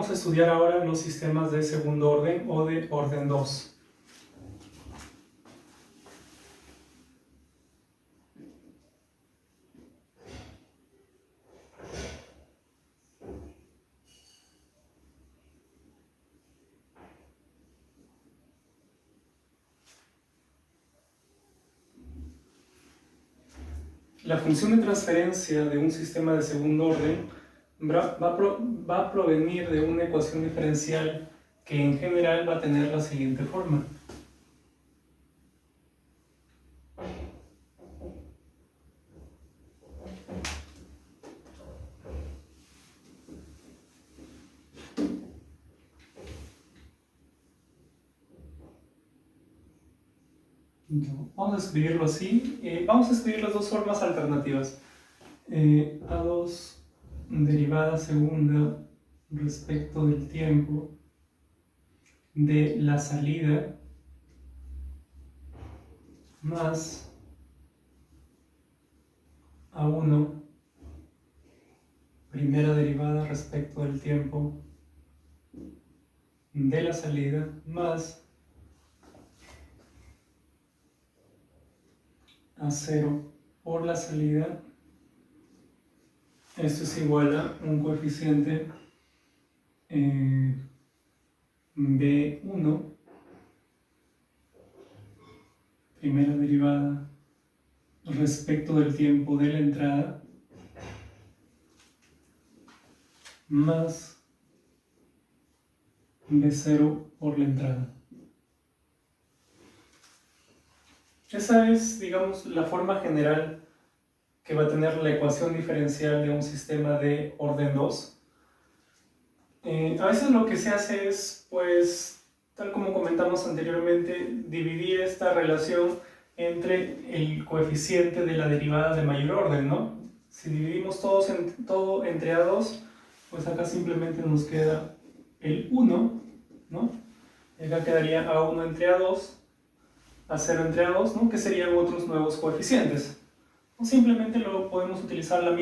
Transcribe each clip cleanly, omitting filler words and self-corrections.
Vamos a estudiar ahora los sistemas de segundo orden o de orden 2. La función de transferencia de un sistema de segundo orden va a provenir de una ecuación diferencial que en general va a tener la siguiente forma. Vamos a escribirlo así. Vamos a escribir las dos formas alternativas. A2 derivada segunda respecto del tiempo de la salida más A1 primera derivada respecto del tiempo de la salida más A0 por la salida. Esto es igual a un coeficiente B1 primera derivada respecto del tiempo de la entrada más B0 por la entrada. Esa es, digamos, la forma general que va a tener la ecuación diferencial de un sistema de orden 2. A veces lo que se hace es, pues, tal como comentamos anteriormente, dividir esta relación entre el coeficiente de la derivada de mayor orden, ¿no? Si dividimos todo entre A2, pues acá simplemente nos queda el 1, ¿no? Y acá quedaría A1 entre A2, A0 entre A2, ¿no? Que serían otros nuevos coeficientes. O simplemente lo podemos utilizar el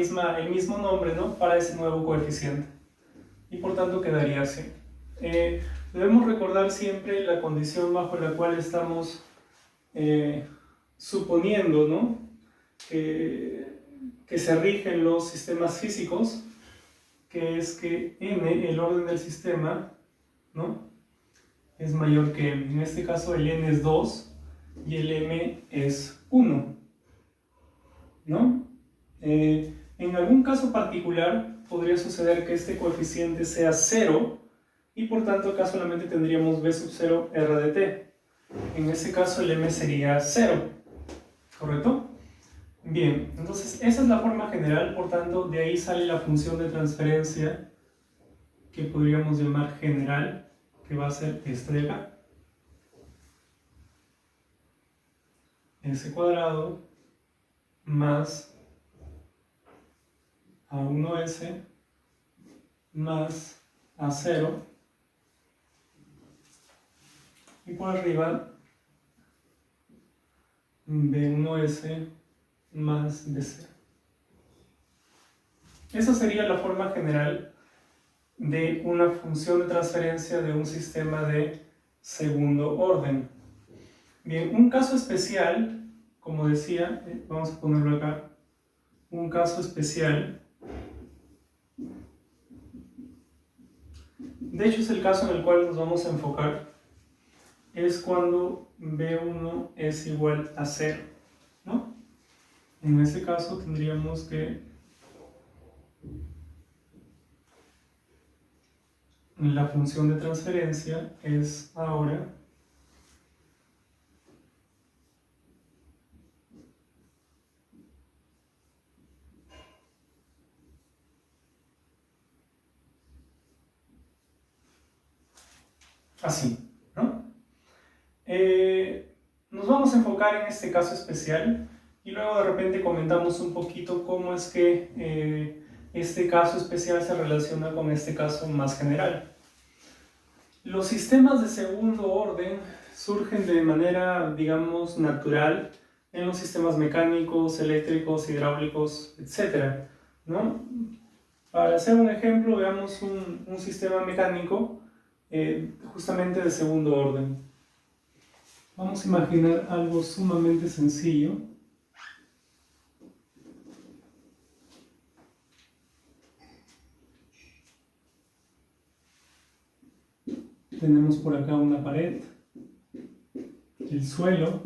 mismo nombre, ¿no? Para ese nuevo coeficiente. Y por tanto quedaría así. Debemos recordar siempre la condición bajo la cual estamos suponiendo, ¿no? que se rigen los sistemas físicos, que es que n, el orden del sistema, ¿no? es mayor que m. En este caso el n es 2 y el m es 1, ¿no? En algún caso particular podría suceder que este coeficiente sea 0 y por tanto acá solamente tendríamos b sub 0 r de t. En ese caso el m sería 0, ¿correcto? Bien, entonces esa es la forma general, por tanto de ahí sale la función de transferencia que podríamos llamar general, que va a ser esta de acá. S cuadrado más A1S más A0 y por arriba B1S más B0. Esa sería la forma general de una función de transferencia de un sistema de segundo orden. Bien, un caso especial, como decía, vamos a ponerlo acá, un caso especial. De hecho es el caso en el cual nos vamos a enfocar, es cuando B1 es igual a 0, ¿no? En ese caso tendríamos que la función de transferencia es ahora así, ¿no? Nos vamos a enfocar en este caso especial y luego de repente comentamos un poquito cómo es que este caso especial se relaciona con este caso más general. Los sistemas de segundo orden surgen de manera, digamos, natural en los sistemas mecánicos, eléctricos, hidráulicos, etc., ¿no? Para hacer un ejemplo, veamos un sistema mecánico justamente de segundo orden. Vamos a imaginar algo sumamente sencillo. Tenemos por acá una pared, el suelo,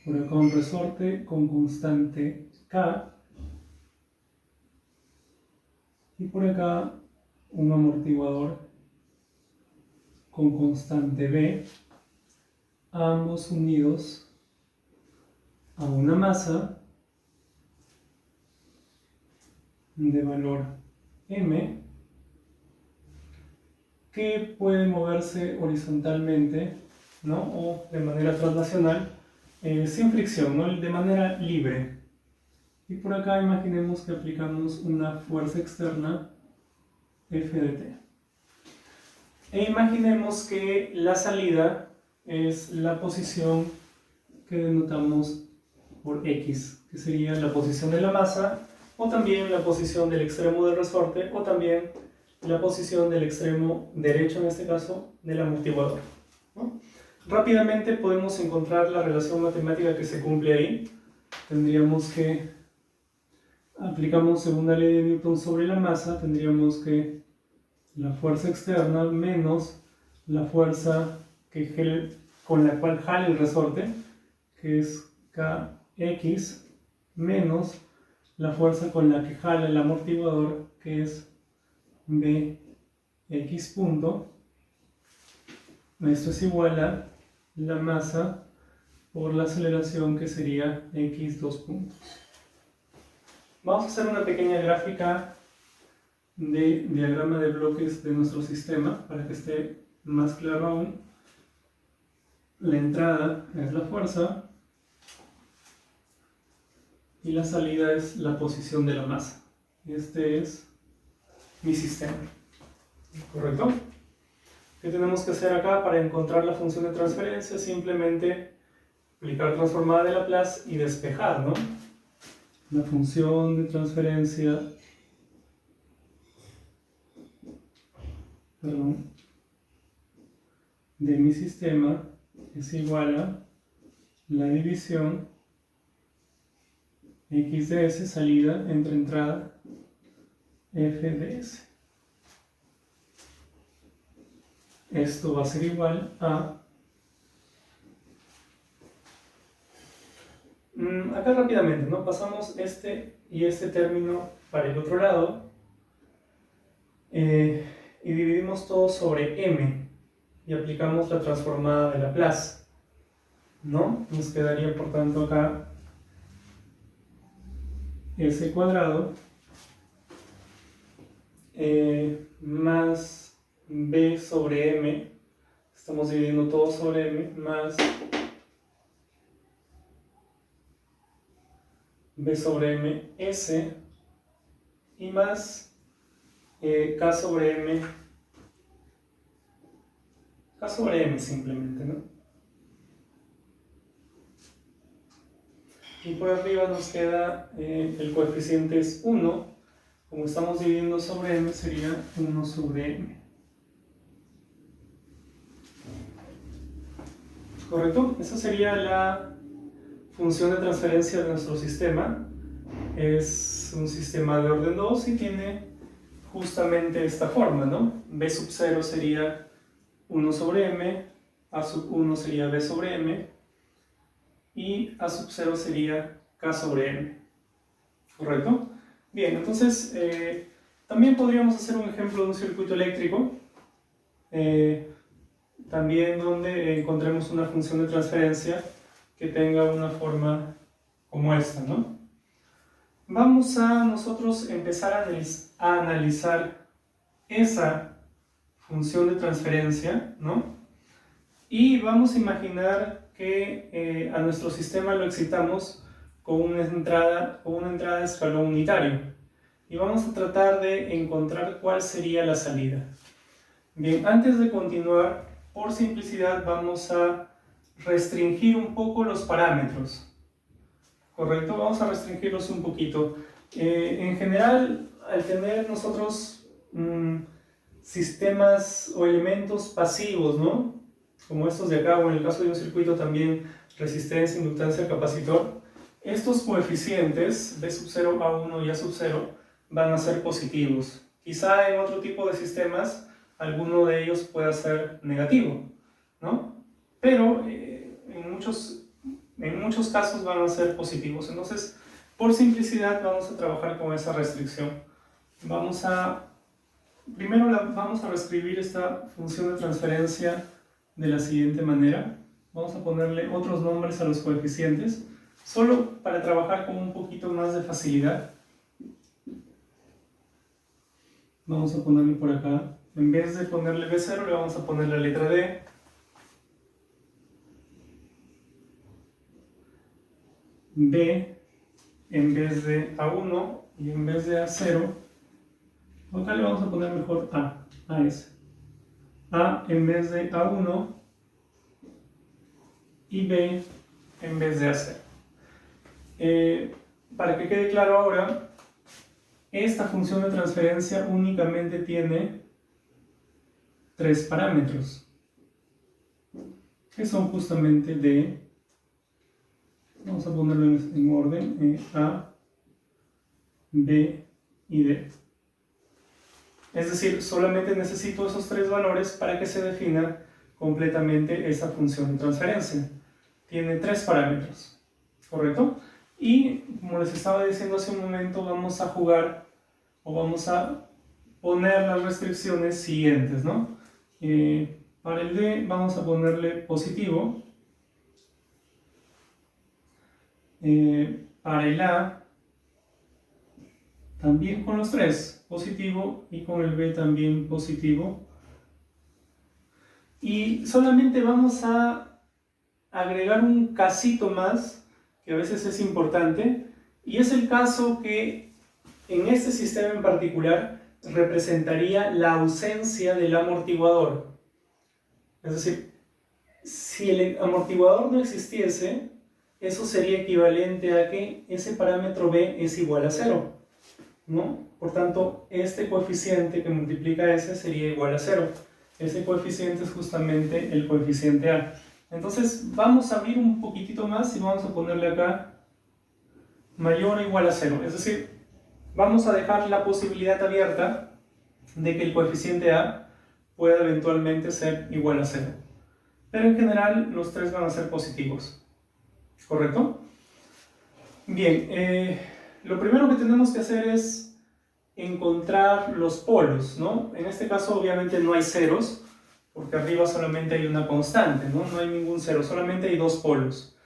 por acá un resorte con constante K, y por acá un amortiguador con constante B, ambos unidos a una masa de valor M que puede moverse horizontalmente, ¿no? O de manera translacional sin fricción, ¿no? De manera libre. Y por acá imaginemos que aplicamos una fuerza externa F de T. E imaginemos que la salida es la posición que denotamos por X, que sería la posición de la masa, o también la posición del extremo del resorte, o también la posición del extremo derecho, en este caso, del amortiguador, ¿no? Rápidamente podemos encontrar la relación matemática que se cumple ahí. Tendríamos que, aplicamos segunda ley de Newton sobre la masa, tendríamos que la fuerza externa menos la fuerza con la cual jala el resorte, que es Kx, menos la fuerza con la que jala el amortiguador, que es Bx punto. Esto es igual a la masa por la aceleración, que sería x 2 puntos. Vamos a hacer una pequeña gráfica de diagrama de bloques de nuestro sistema para que esté más claro aún. La entrada es la fuerza y la salida es la posición de la masa. Este es mi sistema, ¿correcto? ¿Qué tenemos que hacer acá para encontrar la función de transferencia? Simplemente aplicar transformada de Laplace y despejar, ¿no? La función de transferencia, de mi sistema es igual a la división x de s, salida entre entrada, f de s. Esto va a ser igual a... acá rápidamente, ¿no? Pasamos este y este término para el otro lado y dividimos todo sobre m y aplicamos la transformada de Laplace, ¿no? Nos quedaría por tanto acá s cuadrado más b sobre m, estamos dividiendo todo sobre m, más b sobre m s y más k sobre m simplemente, ¿no? Y por arriba nos queda el coeficiente es 1, como estamos dividiendo sobre m sería 1 sobre m. ¿Correcto? Esa sería la función de transferencia de nuestro sistema. Es un sistema de orden 2 y tiene justamente esta forma, ¿no? B sub 0 sería 1 sobre m, A sub 1 sería B sobre m, y A sub 0 sería K sobre m. ¿Correcto? Bien, entonces también podríamos hacer un ejemplo de un circuito eléctrico, también donde encontremos una función de transferencia que tenga una forma como esta, ¿no? Vamos a nosotros empezar a analizar esa función de transferencia, ¿no? Y vamos a imaginar que a nuestro sistema lo excitamos con una entrada de escalón unitario. Y vamos a tratar de encontrar cuál sería la salida. Bien, antes de continuar, por simplicidad vamos a restringir un poco los parámetros, ¿correcto? Vamos a restringirlos un poquito. En general, al tener nosotros sistemas o elementos pasivos, ¿no? Como estos de acá, o en el caso de un circuito también resistencia, inductancia, capacitor, estos coeficientes B sub 0, A1 y A sub 0 van a ser positivos. Quizá en otro tipo de sistemas alguno de ellos pueda ser negativo, ¿no? Pero en muchos casos van a ser positivos. Entonces, por simplicidad vamos a trabajar con esa restricción. Primero vamos a reescribir esta función de transferencia de la siguiente manera. Vamos a ponerle otros nombres a los coeficientes, solo para trabajar con un poquito más de facilidad. Vamos a ponerle por acá, en vez de ponerle B0, le vamos a poner la letra D. B en vez de A1 y en vez de A0, acá le vamos a poner mejor A, AS. A en vez de A1 y B en vez de A0. Para que quede claro ahora, esta función de transferencia únicamente tiene 3 parámetros, que son justamente D, vamos a ponerlo en orden, A, B y D. Es decir, solamente necesito esos 3 valores para que se defina completamente esa función de transferencia. Tiene 3 parámetros, ¿correcto? Y como les estaba diciendo hace un momento, vamos a jugar o vamos a poner las restricciones siguientes, ¿no? Para el D vamos a ponerle positivo. Para el A también con los 3, positivo, y con el B también positivo. Y solamente vamos a agregar un casito más, que a veces es importante, y es el caso que en este sistema en particular representaría la ausencia del amortiguador. Es decir, si el amortiguador no existiese, eso sería equivalente a que ese parámetro B es igual a 0, ¿no? Por tanto, este coeficiente que multiplica ese sería igual a 0. Ese coeficiente es justamente el coeficiente A. Entonces, vamos a abrir un poquitito más y vamos a ponerle acá mayor o igual a 0. Es decir, vamos a dejar la posibilidad abierta de que el coeficiente A pueda eventualmente ser igual a 0. Pero en general, los 3 van a ser positivos. ¿Correcto? Bien, lo primero que tenemos que hacer es encontrar los polos, ¿no? En este caso obviamente no hay ceros, porque arriba solamente hay una constante, ¿no? No hay ningún cero, solamente hay 2 polos.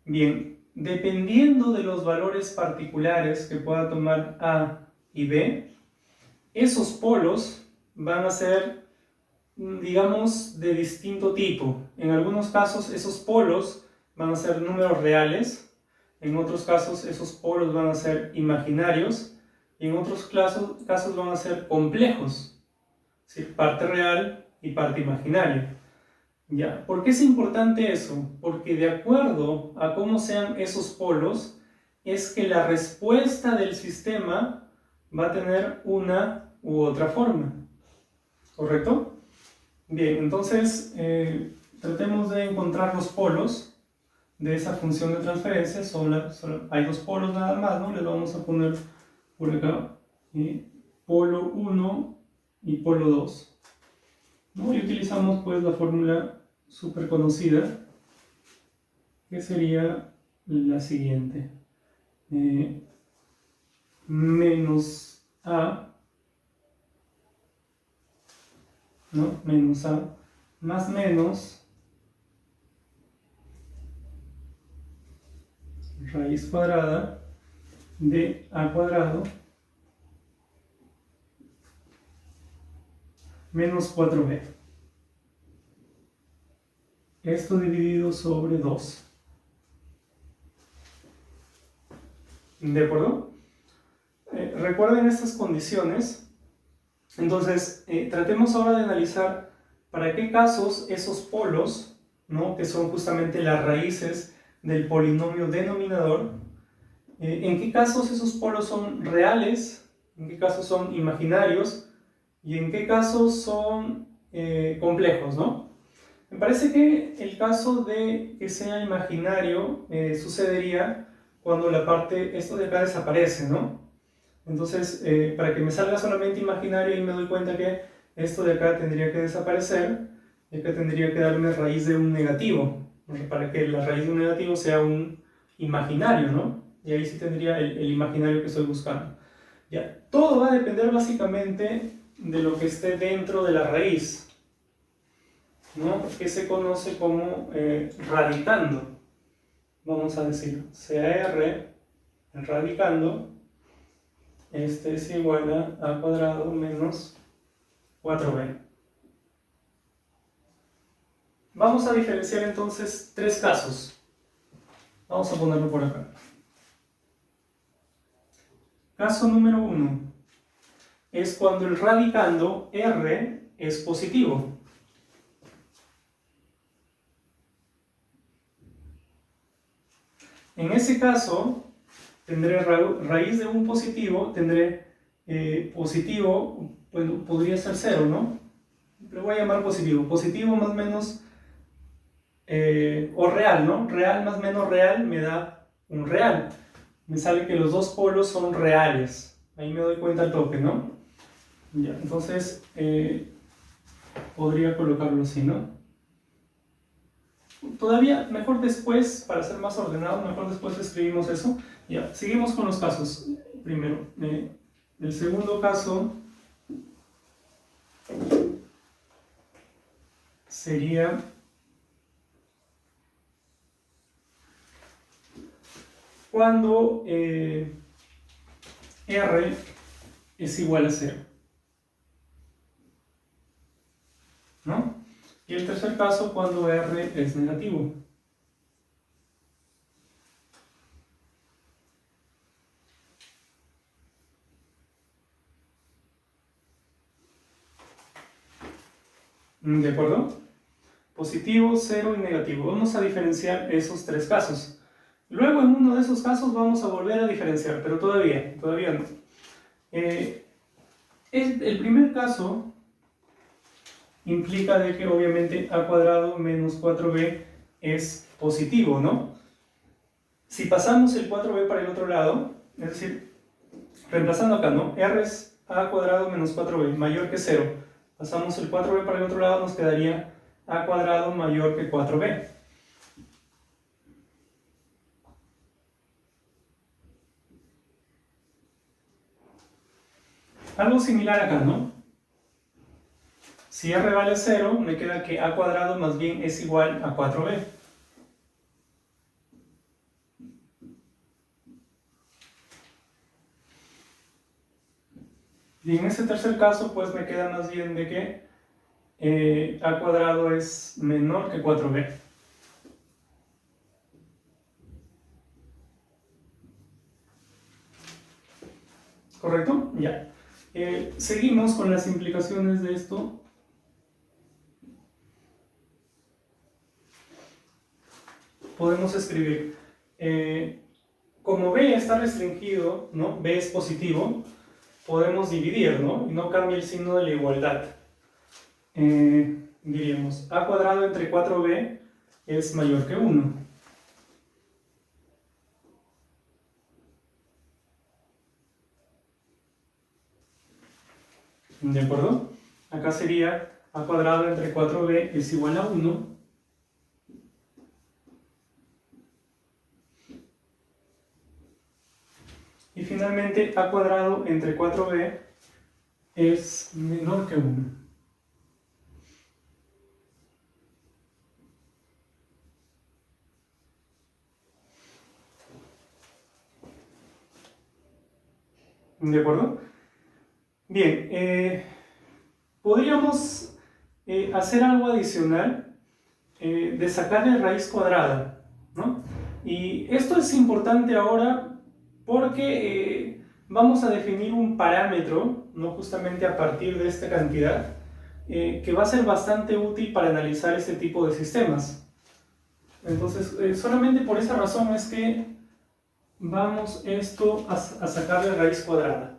Bien, dependiendo de los valores particulares que pueda tomar A y B, esos polos van a ser, digamos, de distinto tipo. En algunos casos esos polos van a ser números reales, en otros casos esos polos van a ser imaginarios, y en otros casos van a ser complejos, ¿sí? Parte real y parte imaginaria. ¿Ya? ¿Por qué es importante eso? Porque de acuerdo a cómo sean esos polos, es que la respuesta del sistema va a tener una u otra forma. ¿Correcto? Bien, entonces tratemos de encontrar los polos de esa función de transferencia. Hay 2 polos nada más, ¿no? Les vamos a poner por acá polo 1 y polo 2, ¿no? Y utilizamos pues la fórmula súper conocida, que sería la siguiente: menos A, ¿no? Menos A más menos raíz cuadrada de A cuadrado menos 4B. Esto dividido sobre 2. ¿De acuerdo? Recuerden estas condiciones. Entonces, tratemos ahora de analizar para qué casos esos polos ¿no? Que son justamente las raíces del polinomio denominador. ¿En qué casos esos polos son reales? ¿En qué casos son imaginarios? ¿Y en qué casos son complejos, ¿no? Me parece que el caso de que sea imaginario sucedería cuando la parte, esto de acá desaparece, ¿no? Entonces, para que me salga solamente imaginario, y me doy cuenta que esto de acá tendría que desaparecer, y acá tendría que darme raíz de un negativo, para que la raíz de un negativo sea un imaginario, ¿no? Y ahí sí tendría el imaginario que estoy buscando. Ya, todo va a depender básicamente de lo que esté dentro de la raíz, ¿no? Que se conoce como radicando. Vamos a decir, CR, el radicando, este es igual a cuadrado menos 4b. Vamos a diferenciar entonces tres casos. Vamos a ponerlo por acá. Caso número 1 es cuando el radicando R es positivo. En ese caso, tendré raíz de un positivo, tendré positivo, bueno, podría ser 0, ¿no? Le voy a llamar positivo. Positivo más o menos, o real, ¿no? Real más menos real me da un real. Me sale que los dos polos son reales. Ahí me doy cuenta al toque, ¿no? Ya, entonces, podría colocarlo así, ¿no? Todavía, mejor después, para ser más ordenado, mejor después escribimos eso. Ya, seguimos con los casos. Primero, el segundo caso sería cuando R es igual a 0, ¿no? Y el tercer caso cuando R es negativo. ¿De acuerdo? Positivo, 0 y negativo. Vamos a diferenciar esos tres casos. Luego en uno de esos casos vamos a volver a diferenciar, pero todavía no. El primer caso implica de que obviamente a cuadrado menos 4b es positivo, ¿no? Si pasamos el 4b para el otro lado, es decir, reemplazando acá, ¿no? R es a cuadrado menos 4b, mayor que 0. Pasamos el 4b para el otro lado, nos quedaría a cuadrado mayor que 4b. Algo similar acá, ¿no? Si R vale 0, me queda que a cuadrado más bien es igual a 4b. Y en ese tercer caso, pues me queda más bien de que a cuadrado es menor que 4b. ¿Correcto? Ya. Seguimos con las implicaciones de esto. Podemos escribir, como B está restringido, ¿no? B es positivo, podemos dividir, ¿no? Y no cambia el signo de la igualdad. Diríamos, a cuadrado entre 4b es mayor que 1. ¿De acuerdo? Acá sería a cuadrado entre 4b es igual a 1. Y finalmente a cuadrado entre 4b es menor que 1. ¿De acuerdo? Bien, podríamos hacer algo adicional de sacarle raíz cuadrada, ¿no? Y esto es importante ahora porque vamos a definir un parámetro, ¿no? Justamente a partir de esta cantidad, que va a ser bastante útil para analizar este tipo de sistemas. Entonces, solamente por esa razón es que vamos esto a sacarle raíz cuadrada,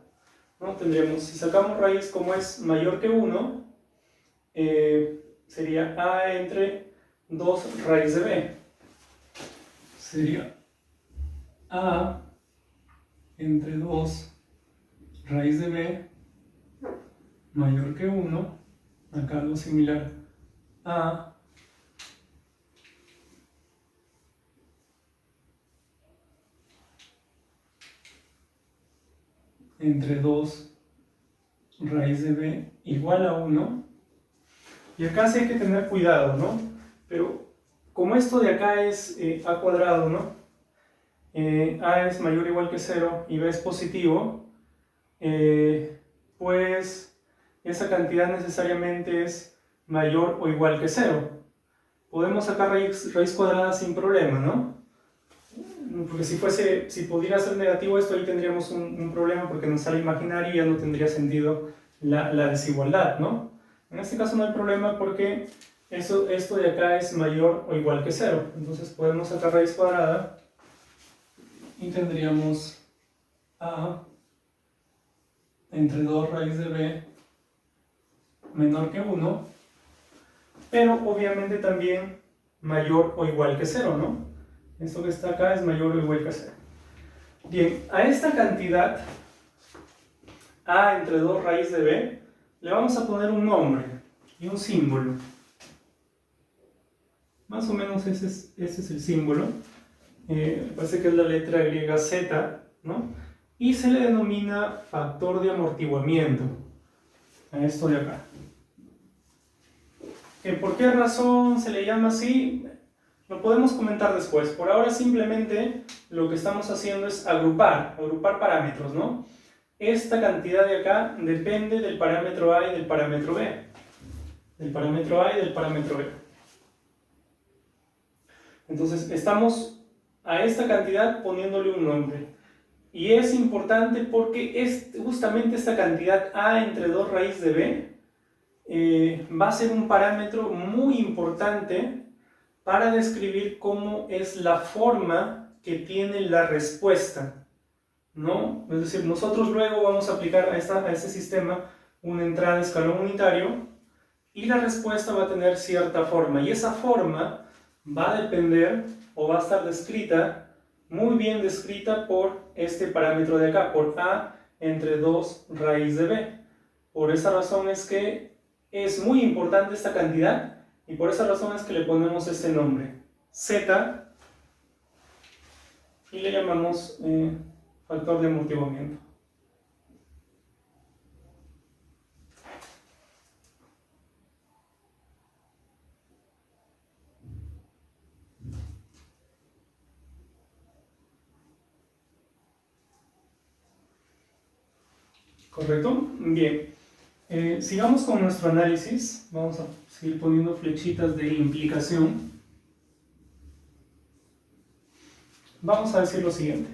¿no? Tendríamos, si sacamos raíz como es mayor que 1, sería a entre 2 raíz de b. Sería a entre 2 raíz de b mayor que 1, acá algo similar, a entre 2 raíz de b igual a 1. Y acá sí hay que tener cuidado, ¿no? Pero como esto de acá es a cuadrado, ¿no? A es mayor o igual que 0 y b es positivo, pues esa cantidad necesariamente es mayor o igual que 0. Podemos sacar raíz cuadrada sin problema, ¿no? Porque si pudiera ser negativo esto, ahí tendríamos un problema porque nos sale imaginario y ya no tendría sentido la desigualdad, ¿no? En este caso no hay problema porque esto de acá es mayor o igual que 0. Entonces podemos sacar raíz cuadrada y tendríamos a entre 2 raíz de b menor que 1, pero obviamente también mayor o igual que 0, ¿no? Esto que está acá es mayor o igual que 0. Bien, a esta cantidad a entre 2 raíz de b le vamos a poner un nombre y un símbolo. Más o menos ese es el símbolo. Parece que es la letra griega Z, ¿no? Y se le denomina factor de amortiguamiento a esto de acá. ¿Por qué razón se le llama así? Lo podemos comentar después. Por ahora simplemente lo que estamos haciendo es agrupar parámetros, ¿no? Esta cantidad de acá depende del parámetro A y del parámetro B. Del parámetro A y del parámetro B. Entonces estamos a esta cantidad poniéndole un nombre. Y es importante porque justamente esta cantidad A entre 2 raíz de B va a ser un parámetro muy importante para describir cómo es la forma que tiene la respuesta, ¿no? Es decir, nosotros luego vamos a aplicar a este sistema una entrada de escalón unitario y la respuesta va a tener cierta forma, y esa forma va a depender o va a estar descrita, muy bien descrita por este parámetro de acá, por a entre 2 raíz de b. Por esa razón es que es muy importante esta cantidad y por esa razón es que le ponemos este nombre, z, y le llamamos factor de amortiguamiento. ¿Correcto? Bien. Sigamos con nuestro análisis. Vamos a seguir poniendo flechitas de implicación. Vamos a decir lo siguiente.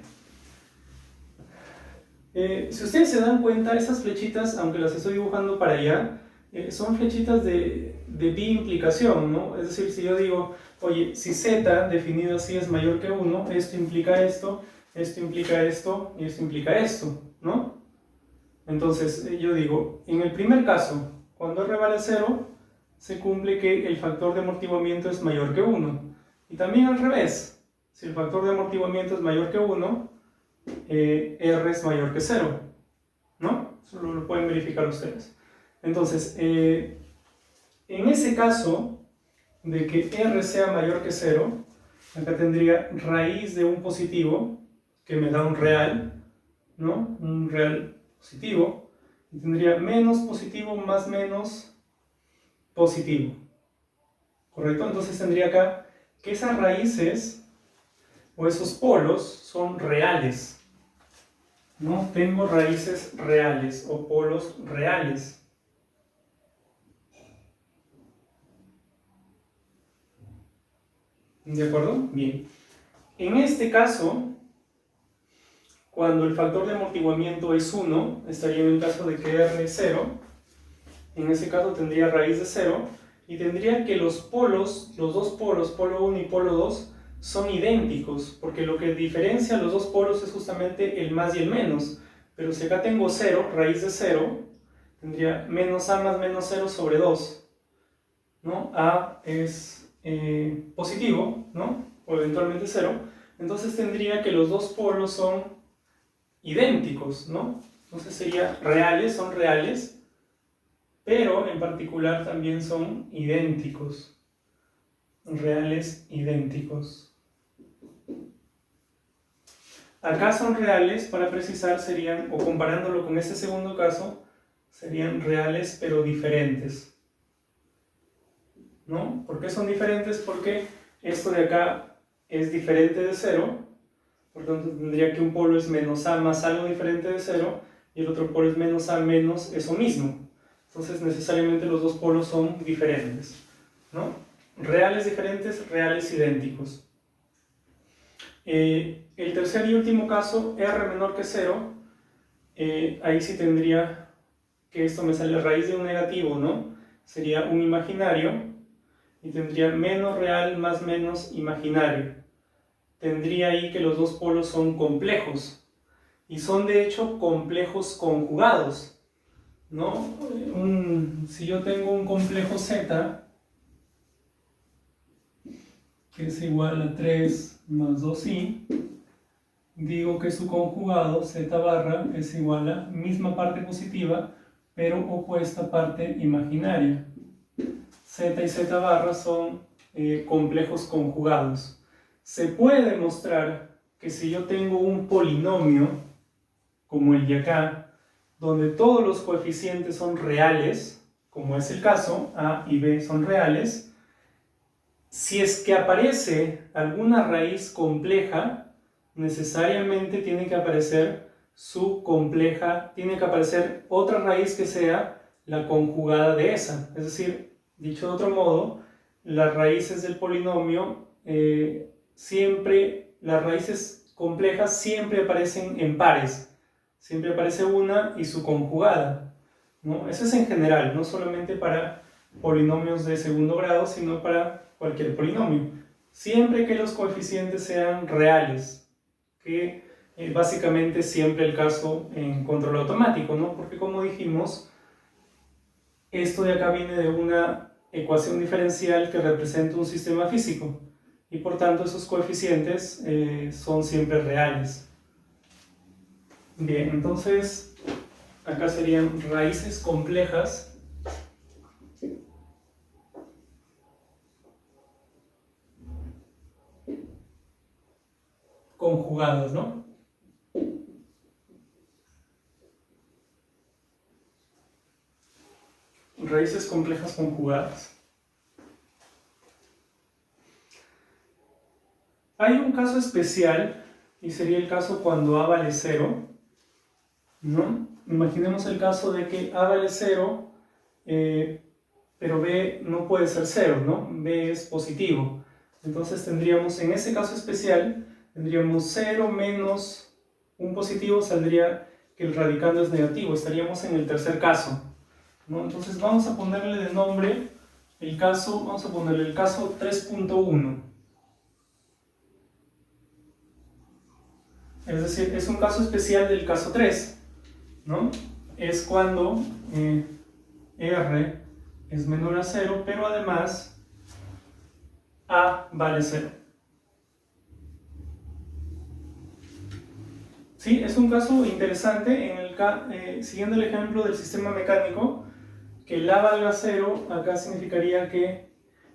Si ustedes se dan cuenta, esas flechitas, aunque las estoy dibujando para allá, son flechitas de bi-implicación, ¿no? Es decir, si yo digo, oye, si z definido así es mayor que 1, esto implica esto, esto implica esto y esto implica esto, ¿no? Entonces yo digo, en el primer caso, cuando r vale 0, se cumple que el factor de amortiguamiento es mayor que 1. Y también al revés, si el factor de amortiguamiento es mayor que 1, r es mayor que 0, ¿no? Eso lo pueden verificar ustedes. Entonces, en ese caso de que r sea mayor que 0, acá tendría raíz de un positivo, que me da un real, ¿no? Un real positivo, y tendría menos positivo más menos positivo, ¿correcto? Entonces tendría acá que esas raíces o esos polos son reales, ¿no? Tengo raíces reales o polos reales. ¿De acuerdo? Bien. En este caso, cuando el factor de amortiguamiento es 1, estaría en el caso de que r es 0. En ese caso tendría raíz de 0. y tendría que los polos, los dos polos, polo 1 y polo 2, son idénticos, porque lo que diferencia los dos polos es justamente el más y el menos. Pero si acá tengo 0, raíz de 0, tendría menos a más menos 0 sobre 2, ¿no? A es positivo, ¿no? O eventualmente 0. Entonces tendría que los dos polos son idénticos, ¿no? Entonces sería reales, son reales, pero en particular también son idénticos. Reales idénticos. Acá son reales, para precisar, serían, o comparándolo con este segundo caso, serían reales pero diferentes, ¿no? ¿Por qué son diferentes? Porque esto de acá es diferente de 0, por lo tanto tendría que un polo es menos a más algo diferente de 0, y el otro polo es menos a menos eso mismo. Entonces necesariamente los dos polos son diferentes, ¿no? Reales diferentes, reales idénticos. El tercer y último caso, r menor que 0, ahí sí tendría que esto me sale a raíz de un negativo, ¿no? Sería un imaginario, y tendría menos real más menos imaginario. Tendría ahí que los dos polos son complejos, y son de hecho complejos conjugados, ¿no? Si yo tengo un complejo z, que es igual a 3 más 2i, digo que su conjugado, z barra, es igual a misma parte positiva, pero opuesta parte imaginaria. Z y z barra son complejos conjugados. Se puede demostrar que si yo tengo un polinomio, como el de acá, donde todos los coeficientes son reales, como es el caso, a y b son reales, si es que aparece alguna raíz compleja, necesariamente tiene que aparecer su compleja, tiene que aparecer otra raíz que sea la conjugada de esa. Es decir, dicho de otro modo, las raíces del polinomio las raíces complejas siempre aparecen en pares. Siempre aparece una y su conjugada, ¿no? Eso es en general, no solamente para polinomios de segundo grado, sino para cualquier polinomio. Siempre que los coeficientes sean reales, que básicamente siempre el caso en control automático, ¿no? Porque como dijimos, esto de acá viene de una ecuación diferencial que representa un sistema físico, y por tanto esos coeficientes son siempre reales. Bien, entonces acá serían raíces complejas conjugadas, ¿no? Raíces complejas conjugadas. Hay un caso especial, y sería el caso cuando a vale 0, ¿no? Imaginemos el caso de que a vale 0, pero b no puede ser 0, ¿no? B es positivo. Entonces tendríamos, en ese caso especial, tendríamos 0 menos un positivo, saldría que el radicando es negativo. Estaríamos en el tercer caso, ¿no? Entonces vamos a ponerle de nombre el caso, vamos a ponerle el caso 3.1. Es decir, es un caso especial del caso 3, ¿no? Es cuando r es menor a 0, pero además a vale 0. Sí, es un caso interesante, siguiendo el ejemplo del sistema mecánico, que el a valga 0, acá significaría que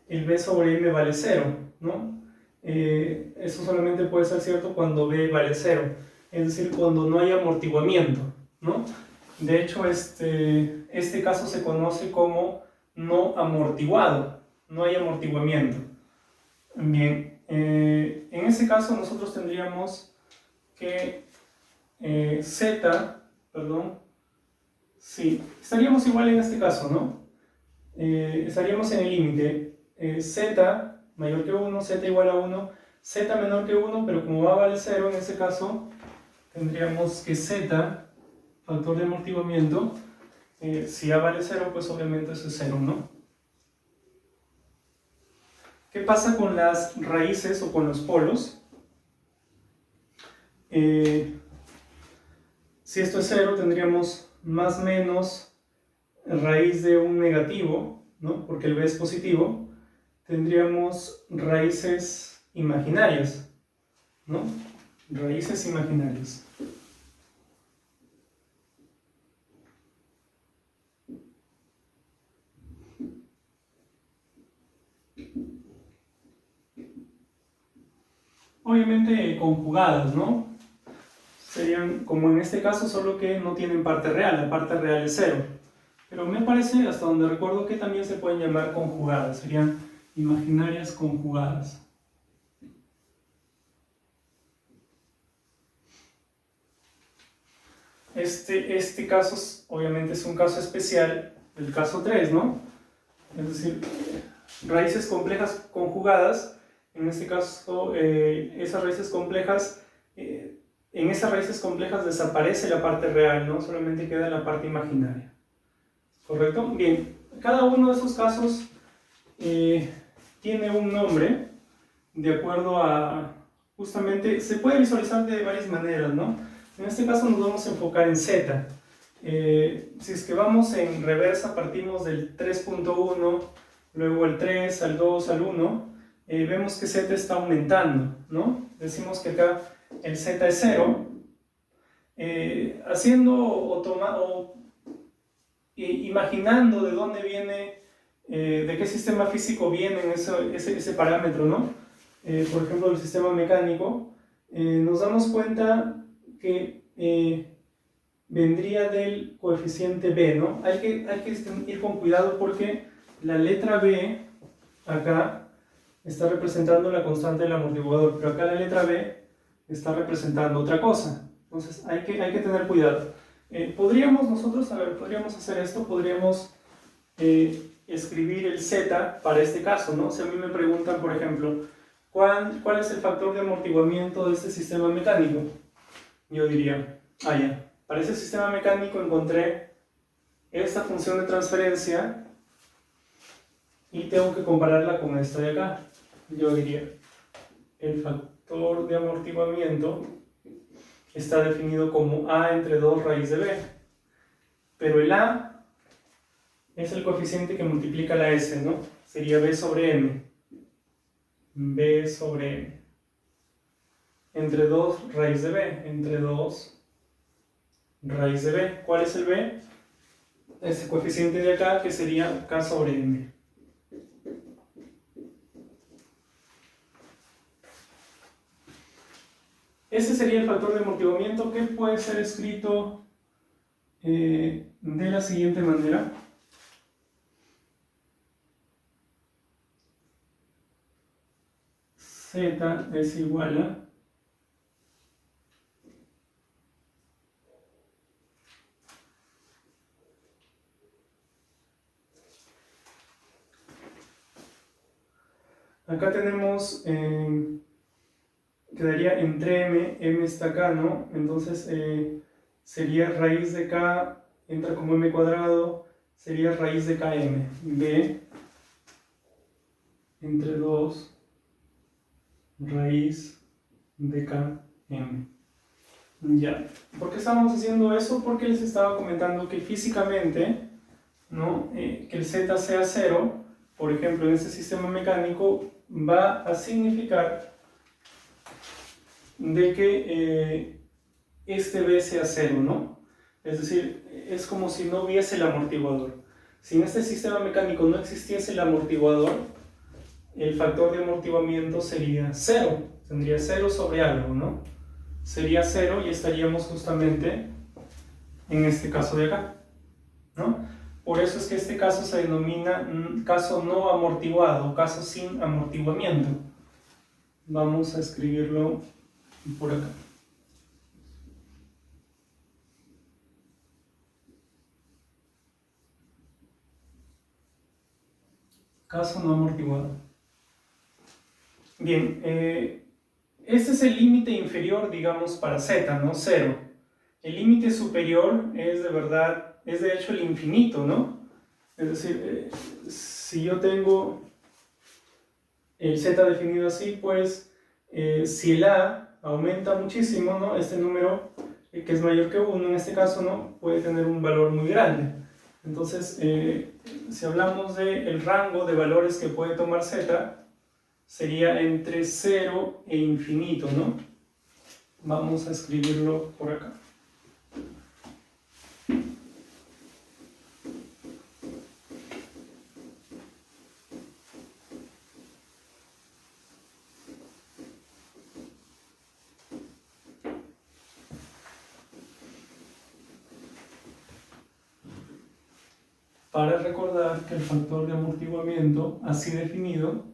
el b sobre m vale 0, ¿no? Eso solamente puede ser cierto cuando b vale 0, es decir, cuando no hay amortiguamiento, ¿no? De hecho, este caso se conoce como no amortiguado, no hay amortiguamiento. Bien, en ese caso nosotros tendríamos que estaríamos igual en este caso, ¿no? Estaríamos en el límite z mayor que 1, z igual a 1, z menor que 1, pero como a vale 0, en ese caso tendríamos que z, factor de amortiguamiento, si a vale 0, pues obviamente eso es 0, ¿no? ¿Qué pasa con las raíces o con los polos? Si esto es 0, tendríamos más menos raíz de un negativo, ¿no? Porque el b es positivo. Tendríamos raíces imaginarias, ¿no? Raíces imaginarias. Obviamente conjugadas, ¿no? Serían como en este caso, solo que no tienen parte real, la parte real es 0. Pero me parece, hasta donde recuerdo, que también se pueden llamar conjugadas, serían imaginarias conjugadas. Este caso obviamente es un caso especial, el caso 3, ¿no? Es decir, raíces complejas conjugadas, en este caso esas raíces complejas, en esas raíces complejas desaparece la parte real, ¿no? Solamente queda la parte imaginaria. ¿Correcto? Bien, cada uno de esos casos tiene un nombre de acuerdo a, justamente, se puede visualizar de varias maneras, ¿no? En este caso nos vamos a enfocar en Z. Si es que vamos en reversa, partimos del 3.1, luego el 3, al 2, al 1, vemos que Z está aumentando, ¿no? Decimos que acá el Z es 0, imaginando de dónde viene, de qué sistema físico viene ese parámetro, ¿no? Por ejemplo, el sistema mecánico, nos damos cuenta que vendría del coeficiente B, ¿no? Hay que ir con cuidado porque la letra B acá está representando la constante del amortiguador, pero acá la letra B está representando otra cosa. Entonces hay que tener cuidado. Podríamos hacer esto, podríamos escribir el Z para este caso, ¿no? Si a mí me preguntan, por ejemplo, ¿cuál es el factor de amortiguamiento de este sistema mecánico? Yo diría, ya. Para ese sistema mecánico encontré esta función de transferencia y tengo que compararla con esta de acá. Yo diría, el factor de amortiguamiento está definido como A entre 2 raíz de B. Pero el A es el coeficiente que multiplica la S, ¿no? Sería B sobre M. B sobre M. Entre 2 raíz de B. Entre 2 raíz de B. ¿Cuál es el B? Ese coeficiente de acá, que sería K sobre M. Ese sería el factor de amortiguamiento, que puede ser escrito de la siguiente manera. Z es igual a acá tenemos, quedaría entre m está acá, ¿no? Entonces sería raíz de k, entra como m cuadrado, sería raíz de km, b entre 2 raíz de km. Ya, ¿por qué estábamos haciendo eso? Porque les estaba comentando que físicamente, ¿no? Que el z sea 0, por ejemplo, en este sistema mecánico, va a significar de que este B sea 0, ¿no? Es decir, es como si no hubiese el amortiguador. Si en este sistema mecánico no existiese el amortiguador, el factor de amortiguamiento sería 0. Tendría 0 sobre algo, ¿no? Sería 0 y estaríamos justamente en este caso de acá, ¿no? Por eso es que este caso se denomina caso no amortiguado, caso sin amortiguamiento. Vamos a escribirlo por acá. Caso no amortiguado. Bien, este es el límite inferior, digamos, para z, ¿no? 0. El límite superior es de verdad, es de hecho el infinito, ¿no? Es decir, si yo tengo el z definido así, pues si el a aumenta muchísimo, ¿no? Este número que es mayor que 1 en este caso, ¿no? Puede tener un valor muy grande. Entonces, si hablamos del rango de valores que puede tomar z, sería entre 0 e infinito, ¿no? Vamos a escribirlo por acá. Para recordar que el factor de amortiguamiento, así definido,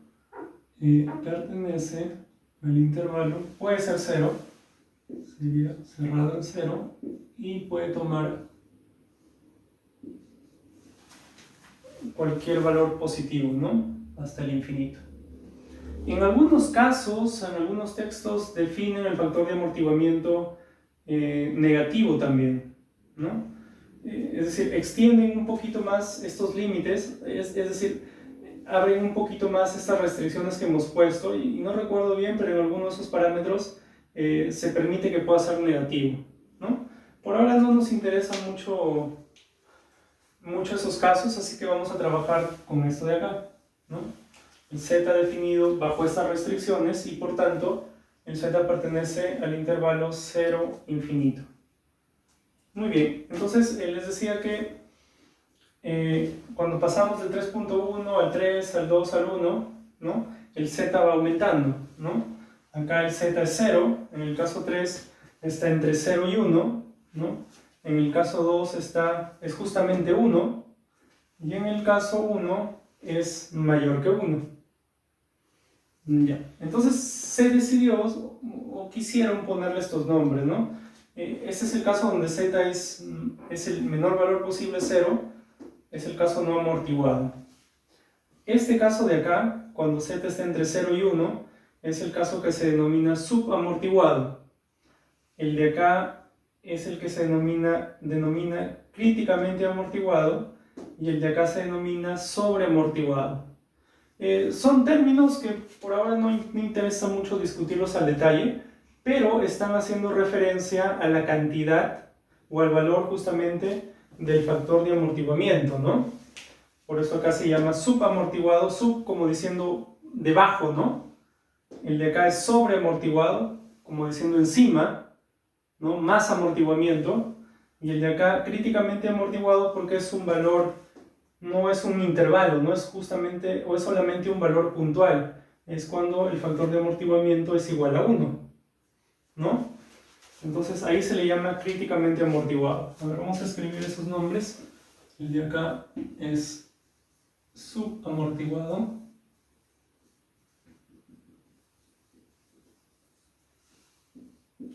pertenece al intervalo, puede ser 0, sería cerrado en 0, y puede tomar cualquier valor positivo, ¿no? Hasta el infinito. En algunos casos, en algunos textos, definen el factor de amortiguamiento negativo también, ¿no? Es decir, extienden un poquito más estos límites, es decir, abren un poquito más estas restricciones que hemos puesto, y no recuerdo bien, pero en algunos de esos parámetros se permite que pueda ser negativo, ¿no? Por ahora no nos interesan mucho esos casos, así que vamos a trabajar con esto de acá, ¿no? El z definido bajo estas restricciones y por tanto el z pertenece al intervalo 0 infinito. Muy bien, entonces les decía que cuando pasamos del 3.1 al 3, al 2, al 1, ¿no? El z va aumentando, ¿no? Acá el z es 0, en el caso 3 está entre 0 y 1, ¿no? En el caso 2 es justamente 1, y en el caso 1 es mayor que 1. Ya. Entonces se decidió, o quisieron ponerle estos nombres, ¿no? Este es el caso donde z es el menor valor posible, 0, es el caso no amortiguado. Este caso de acá, cuando z está entre 0 y 1, es el caso que se denomina subamortiguado. El de acá es el que se denomina críticamente amortiguado, y el de acá se denomina sobreamortiguado. Son términos que por ahora no me interesa mucho discutirlos al detalle, pero están haciendo referencia a la cantidad o al valor justamente del factor de amortiguamiento, ¿no? Por eso acá se llama subamortiguado, sub como diciendo debajo, ¿no? El de acá es sobreamortiguado, como diciendo encima, ¿no? Más amortiguamiento. Y el de acá críticamente amortiguado porque es un valor, no es un intervalo, no es justamente o es solamente un valor puntual. Es cuando el factor de amortiguamiento es igual a 1, ¿no? Entonces ahí se le llama críticamente amortiguado. A ver, vamos a escribir esos nombres. El de acá es subamortiguado.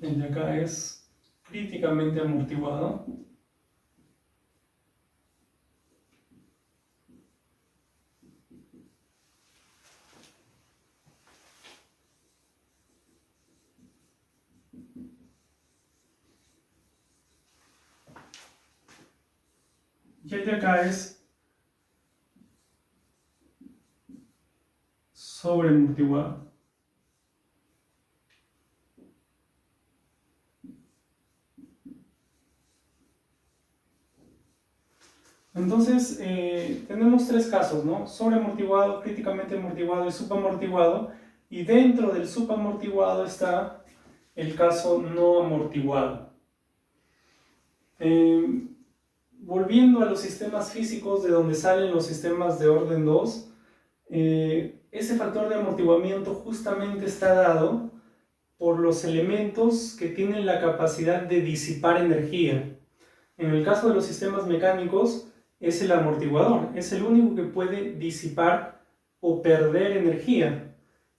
El de acá es críticamente amortiguado. Y el de acá es sobreamortiguado. Entonces, tenemos tres casos, ¿no? Sobreamortiguado, críticamente amortiguado y subamortiguado. Y dentro del subamortiguado está el caso no amortiguado. Volviendo a los sistemas físicos de donde salen los sistemas de orden 2, ese factor de amortiguamiento justamente está dado por los elementos que tienen la capacidad de disipar energía. En el caso de los sistemas mecánicos, es el amortiguador, es el único que puede disipar o perder energía.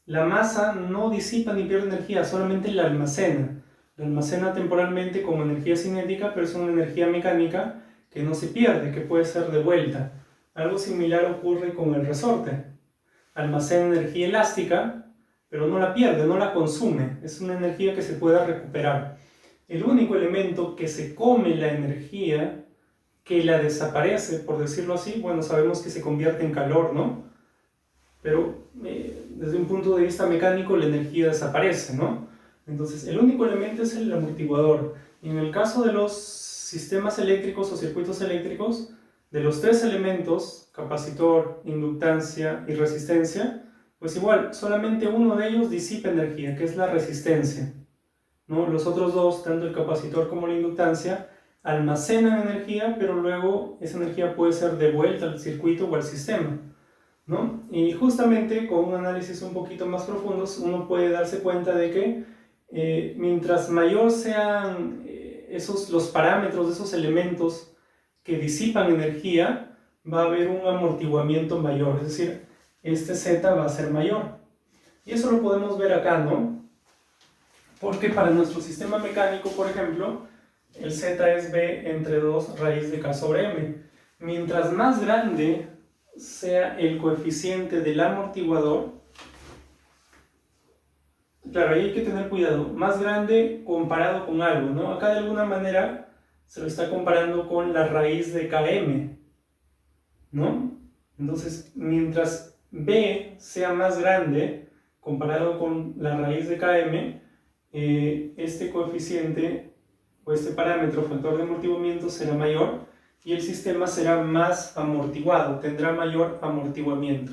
La masa no disipa ni pierde energía, solamente la almacena. La almacena temporalmente como energía cinética, pero es una energía mecánica que no se pierde, que puede ser devuelta. Algo similar ocurre con el resorte. Almacena energía elástica, pero no la pierde, no la consume. Es una energía que se puede recuperar. El único elemento que se come la energía, que la desaparece, por decirlo así, bueno, sabemos que se convierte en calor, ¿no? Pero desde un punto de vista mecánico la energía desaparece, ¿no? Entonces el único elemento es el amortiguador. Y en el caso de los sistemas eléctricos o circuitos eléctricos, de los tres elementos, capacitor, inductancia y resistencia, pues igual, solamente uno de ellos disipa energía, que es la resistencia, ¿no? Los otros dos, tanto el capacitor como la inductancia, almacenan energía, pero luego esa energía puede ser devuelta al circuito o al sistema, ¿no? Y justamente con un análisis un poquito más profundo uno puede darse cuenta de que mientras mayor sean los parámetros de esos elementos que disipan energía, va a haber un amortiguamiento mayor, es decir, este Z va a ser mayor. Y eso lo podemos ver acá, ¿no? Porque para nuestro sistema mecánico, por ejemplo, el Z es B entre 2 raíz de K sobre M. Mientras más grande sea el coeficiente del amortiguador, claro, ahí hay que tener cuidado, más grande comparado con algo, ¿no? Acá de alguna manera se lo está comparando con la raíz de Km, ¿no? Entonces, mientras B sea más grande comparado con la raíz de Km, este coeficiente o este parámetro, factor de amortiguamiento, será mayor y el sistema será más amortiguado, tendrá mayor amortiguamiento.